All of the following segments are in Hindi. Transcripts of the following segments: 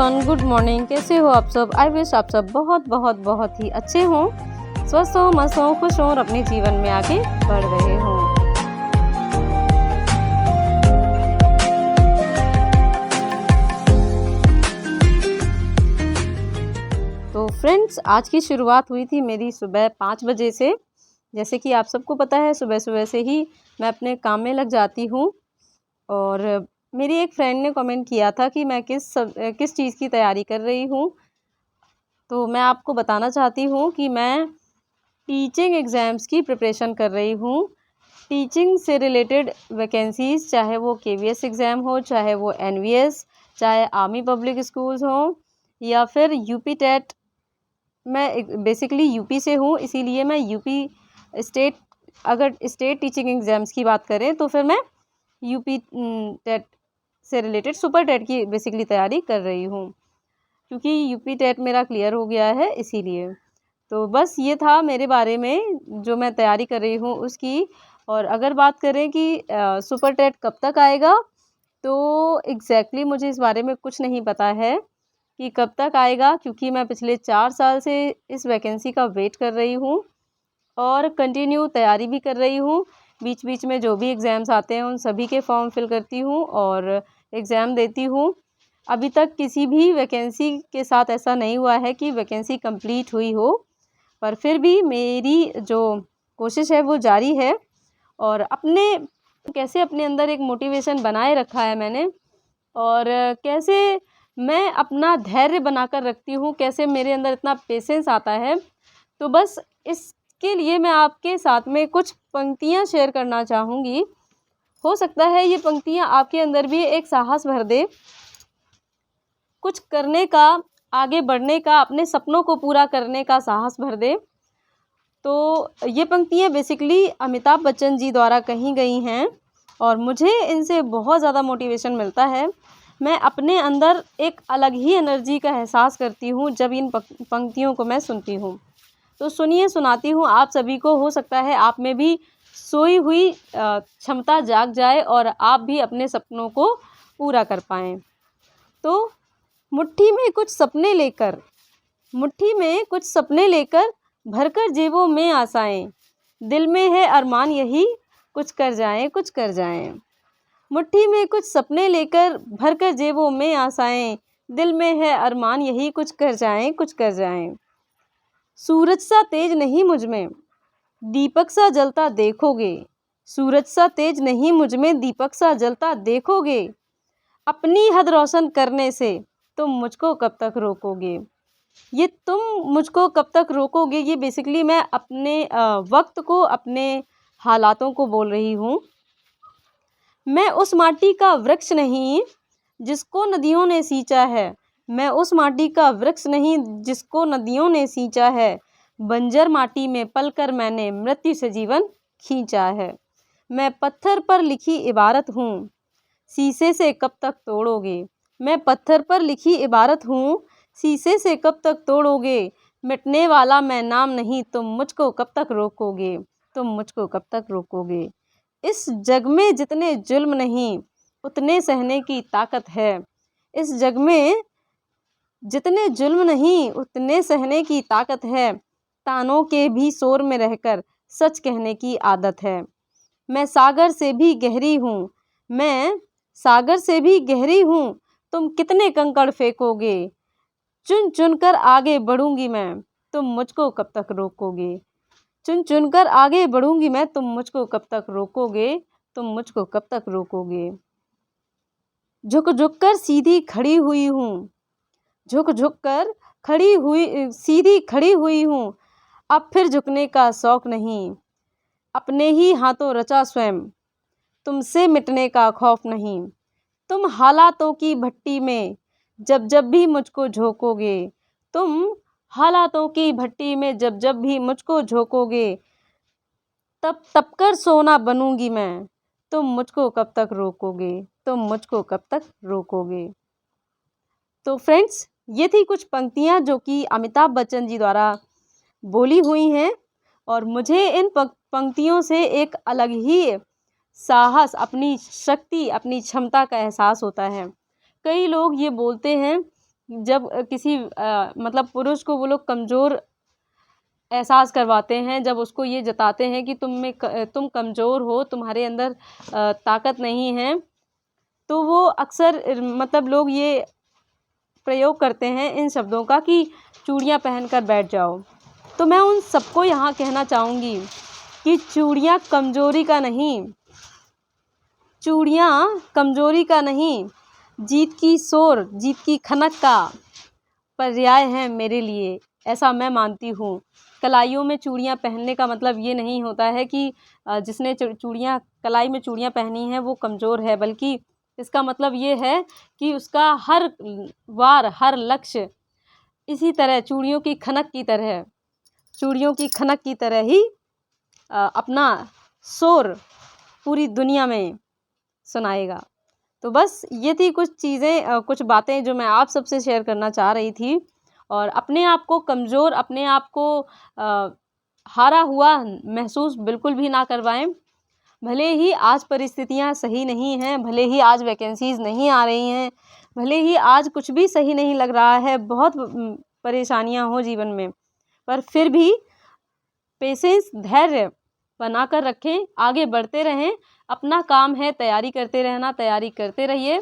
Everyone, good morning. कैसे हो आप सब? आई विश आप सब बहुत बहुत बहुत ही अच्छे हों, स्वस्थ हों, मस्त हों, खुश हों और अपने जीवन में आगे बढ़ रहे हों। तो फ्रेंड्स, आज की शुरुआत हुई थी मेरी सुबह 5 बजे से। जैसे कि आप सबको पता है, सुबह सुबह से ही मैं अपने काम में लग जाती हूँ। और मेरी एक फ्रेंड ने कमेंट किया था कि मैं किस चीज़ की तैयारी कर रही हूँ। तो मैं आपको बताना चाहती हूँ कि मैं टीचिंग एग्ज़ाम्स की प्रिपरेशन कर रही हूँ। टीचिंग से रिलेटेड वैकेंसीज़, चाहे वो केवीएस एग्ज़ाम हो, चाहे वो एनवीएस, चाहे आर्मी पब्लिक स्कूल्स हों या फिर यूपी टेट। मैं बेसिकली यूपी से हूँ, इसीलिए मैं यूपी स्टेट, अगर स्टेट टीचिंग एग्ज़ाम्स की बात करें तो फिर मैं यूपी टेट से रिलेटेड सुपर टेट की बेसिकली तैयारी कर रही हूँ, क्योंकि यूपी टेट मेरा क्लियर हो गया है इसीलिए। तो बस ये था मेरे बारे में, जो मैं तैयारी कर रही हूँ उसकी। और अगर बात करें कि सुपर टेट कब तक आएगा, तो एग्जैक्टली मुझे इस बारे में कुछ नहीं पता है कि कब तक आएगा, क्योंकि मैं पिछले 4 साल से इस वैकेंसी का वेट कर रही हूँ और कंटिन्यू तैयारी भी कर रही हूँ। बीच बीच में जो भी एग्ज़ाम्स आते हैं उन सभी के फॉर्म फिल करती हूँ और एग्ज़ाम देती हूँ। अभी तक किसी भी वैकेंसी के साथ ऐसा नहीं हुआ है कि वैकेंसी कंप्लीट हुई हो, पर फिर भी मेरी जो कोशिश है वो जारी है। और कैसे अपने अंदर एक मोटिवेशन बनाए रखा है मैंने, और कैसे मैं अपना धैर्य बनाकर रखती हूँ, कैसे मेरे अंदर इतना पेशेंस आता है। तो बस इसके लिए मैं आपके साथ में कुछ पंक्तियाँ शेयर करना चाहूँगी। हो सकता है ये पंक्तियाँ आपके अंदर भी एक साहस भर दे, कुछ करने का, आगे बढ़ने का, अपने सपनों को पूरा करने का साहस भर दे। तो ये पंक्तियाँ बेसिकली अमिताभ बच्चन जी द्वारा कही गई हैं और मुझे इनसे बहुत ज़्यादा मोटिवेशन मिलता है। मैं अपने अंदर एक अलग ही एनर्जी का एहसास करती हूँ जब इन पंक्तियों को मैं सुनती हूँ। तो सुनिए, सुनाती हूँ आप सभी को। हो सकता है आप में भी सोई हुई क्षमता जाग जाए और आप भी अपने सपनों को पूरा कर पाएँ। तो मुट्ठी में कुछ सपने लेकर भरकर जेबों में आशाएं, दिल में है अरमान यही कुछ कर जाएं। मुट्ठी में कुछ सपने लेकर भरकर जेबों में आशाएं, दिल में है अरमान यही कुछ कर जाएं। सूरज सा तेज नहीं मुझ में, दीपक सा जलता देखोगे। सूरज सा तेज नहीं मुझ में, दीपक सा जलता देखोगे। अपनी हद रोशन करने से तुम मुझको कब तक रोकोगे। ये तुम मुझको कब तक रोकोगे, ये बेसिकली मैं अपने वक्त को, अपने हालातों को बोल रही हूँ। मैं उस माटी का वृक्ष नहीं जिसको नदियों ने सींचा है। मैं उस माटी का वृक्ष नहीं जिसको नदियों ने सींचा है। बंजर माटी में पलकर मैंने मृत्यु से जीवन खींचा है। मैं पत्थर पर लिखी इबारत हूँ, शीशे से कब तक तोड़ोगे। मैं पत्थर पर लिखी इबारत हूँ, शीशे से कब तक तोड़ोगे। मिटने वाला मैं नाम नहीं, तुम मुझको कब तक रोकोगे। इस जग में जितने जुल्म नहीं उतने सहने की ताकत है। इस जग में जितने जुल्म नहीं उतने सहने की ताकत है। तानों के भी शोर में रहकर सच कहने की आदत है। मैं सागर से भी गहरी हूँ, तुम कितने कंकड़ फेंकोगे। चुन चुन कर आगे बढ़ूंगी मैं, तुम मुझको कब तक रोकोगे। चुन चुन कर आगे बढ़ूंगी मैं, तुम मुझको कब तक रोकोगे। झुक झुक कर सीधी खड़ी हुई हूँ, सीधी खड़ी हुई हूँ। अब फिर झुकने का शौक नहीं, अपने ही हाथों रचा स्वयं, तुमसे मिटने का खौफ नहीं। तुम हालातों की भट्टी में जब जब भी मुझको झोंकोगे, तब तब कर सोना बनूंगी मैं, तुम मुझको कब तक रोकोगे। तो फ्रेंड्स, ये थी कुछ पंक्तियाँ जो कि अमिताभ बच्चन जी द्वारा बोली हुई हैं और मुझे इन पंक्तियों से एक अलग ही साहस, अपनी शक्ति, अपनी क्षमता का एहसास होता है। कई लोग ये बोलते हैं जब किसी मतलब पुरुष को वो लोग कमज़ोर एहसास करवाते हैं, जब उसको ये जताते हैं कि तुम कमज़ोर हो, तुम्हारे अंदर ताकत नहीं है, तो वो अक्सर मतलब लोग ये प्रयोग करते हैं इन शब्दों का कि चूड़ियाँ पहनकर बैठ जाओ। तो मैं उन सबको यहाँ कहना चाहूँगी कि चूड़ियाँ कमज़ोरी का नहीं, चूड़ियाँ कमज़ोरी का नहीं, जीत की शोर, जीत की खनक का पर्याय हैं मेरे लिए, ऐसा मैं मानती हूँ। कलाइयों में चूड़ियाँ पहनने का मतलब ये नहीं होता है कि जिसने चूड़ियाँ कलाई में चूड़ियाँ पहनी हैं वो कमज़ोर है, बल्कि इसका मतलब ये है कि उसका हर वार, हर लक्ष्य इसी तरह चूड़ियों की खनक की तरह, चूड़ियों की खनक की तरह ही अपना शोर पूरी दुनिया में सुनाएगा। तो बस ये थी कुछ चीज़ें, कुछ बातें जो मैं आप सबसे शेयर करना चाह रही थी। और अपने आप को कमज़ोर, अपने आप को हारा हुआ महसूस बिल्कुल भी ना करवाएं। भले ही आज परिस्थितियां सही नहीं हैं, भले ही आज वैकेंसीज़ नहीं आ रही हैं, भले ही आज कुछ भी सही नहीं लग रहा है, बहुत परेशानियां हो जीवन में, पर फिर भी पेशेंस, धैर्य बनाकर रखें, आगे बढ़ते रहें। अपना काम है तैयारी करते रहना, तैयारी करते रहिए।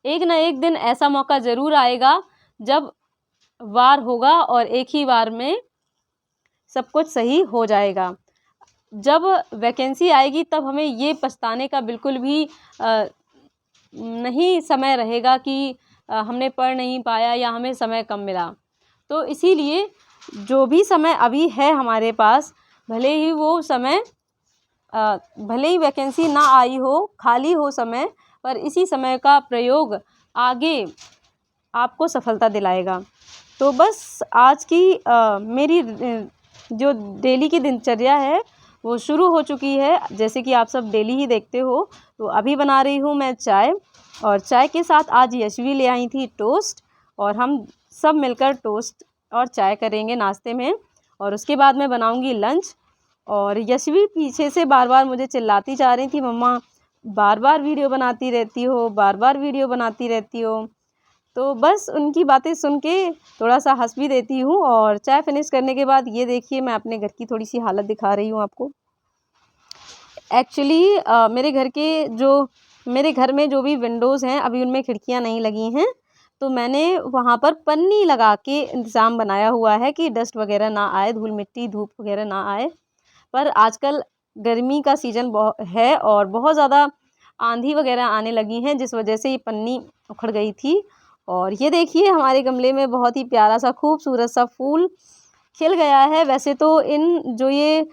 एक ना एक दिन ऐसा मौका ज़रूर आएगा जब वार होगा और एक ही बार में सब कुछ सही हो जाएगा। जब वैकेंसी आएगी तब हमें ये पछताने का बिल्कुल भी नहीं समय रहेगा कि हमने पढ़ नहीं पाया या हमें समय कम मिला। तो इसीलिए जो भी समय अभी है हमारे पास, भले ही वो समय भले ही वैकेंसी ना आई हो, खाली हो समय, पर इसी समय का प्रयोग आगे आपको सफलता दिलाएगा। तो बस आज की मेरी जो डेली की दिनचर्या है वो शुरू हो चुकी है। जैसे कि आप सब डेली ही देखते हो, तो अभी बना रही हूँ मैं चाय, और चाय के साथ आज यशवी ले आई थी टोस्ट, और हम सब मिलकर टोस्ट और चाय करेंगे नाश्ते में। और उसके बाद मैं बनाऊँगी लंच। और यशवी पीछे से बार बार मुझे चिल्लाती जा रही थी, मम्मा बार बार वीडियो बनाती रहती हो, बार बार वीडियो बनाती रहती हो। तो बस उनकी बातें सुन के थोड़ा सा हंस भी देती हूँ। और चाय फिनिश करने के बाद ये देखिए, मैं अपने घर की थोड़ी सी हालत दिखा रही हूँ आपको। एक्चुअली मेरे घर में जो भी विंडोज़ हैं, अभी उनमें खिड़कियाँ नहीं लगी हैं, तो मैंने वहाँ पर पन्नी लगा के इंतज़ाम बनाया हुआ है कि डस्ट वगैरह ना आए, धूल मिट्टी धूप वगैरह ना आए। पर आजकल गर्मी का सीज़न है और बहुत ज़्यादा आंधी वगैरह आने लगी हैं, जिस वजह से ये पन्नी उखड़ गई थी। और ये देखिए, हमारे गमले में बहुत ही प्यारा सा खूबसूरत सा फूल खिल गया है। वैसे तो जो ये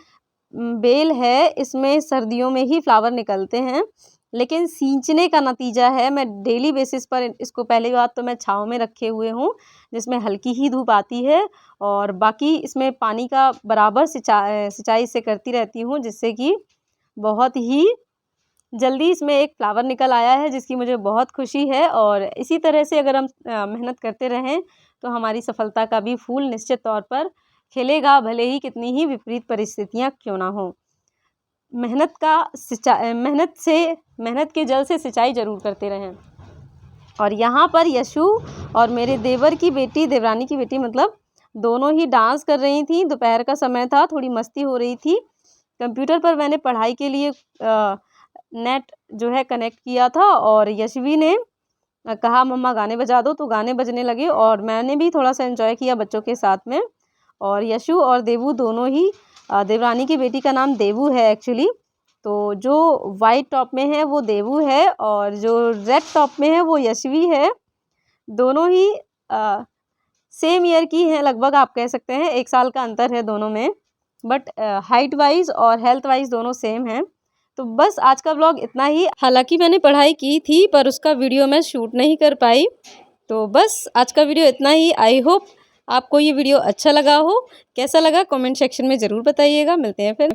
बेल है, इसमें सर्दियों में ही फ्लावर निकलते हैं, लेकिन सींचने का नतीजा है। मैं डेली बेसिस पर इसको, पहली बात तो मैं छाँव में रखे हुए हूँ जिसमें हल्की ही धूप आती है, और बाकी इसमें पानी का बराबर सिंचाई से करती रहती हूँ, जिससे कि बहुत ही जल्दी इसमें एक फ्लावर निकल आया है, जिसकी मुझे बहुत खुशी है। और इसी तरह से अगर हम मेहनत करते रहें तो हमारी सफलता का भी फूल निश्चित तौर पर खिलेगा, भले ही कितनी ही विपरीत परिस्थितियाँ क्यों ना हो। मेहनत के जल से सिंचाई ज़रूर करते रहें। और यहाँ पर यशु और मेरे देवर की बेटी, देवरानी की बेटी मतलब, दोनों ही डांस कर रही थी। दोपहर का समय था, थोड़ी मस्ती हो रही थी। कंप्यूटर पर मैंने पढ़ाई के लिए नेट जो है कनेक्ट किया था, और यशवी ने कहा मम्मा गाने बजा दो, तो गाने बजने लगे और मैंने भी थोड़ा सा एंजॉय किया बच्चों के साथ में। और यशु और देवू दोनों ही, देवरानी की बेटी का नाम देवू है एक्चुअली, तो जो वाइट टॉप में है वो देवू है, और जो रेड टॉप में है वो यशवी है। दोनों ही सेम ईयर की हैं लगभग, आप कह सकते हैं 1 साल का अंतर है दोनों में, बट हाइट वाइज और हेल्थ वाइज दोनों सेम हैं। तो बस आज का व्लॉग इतना ही। हालांकि मैंने पढ़ाई की थी, पर उसका वीडियो मैं शूट नहीं कर पाई। तो बस आज का वीडियो इतना ही। आई होप आपको ये वीडियो अच्छा लगा हो। कैसा लगा कमेंट सेक्शन में ज़रूर बताइएगा। मिलते हैं फिर।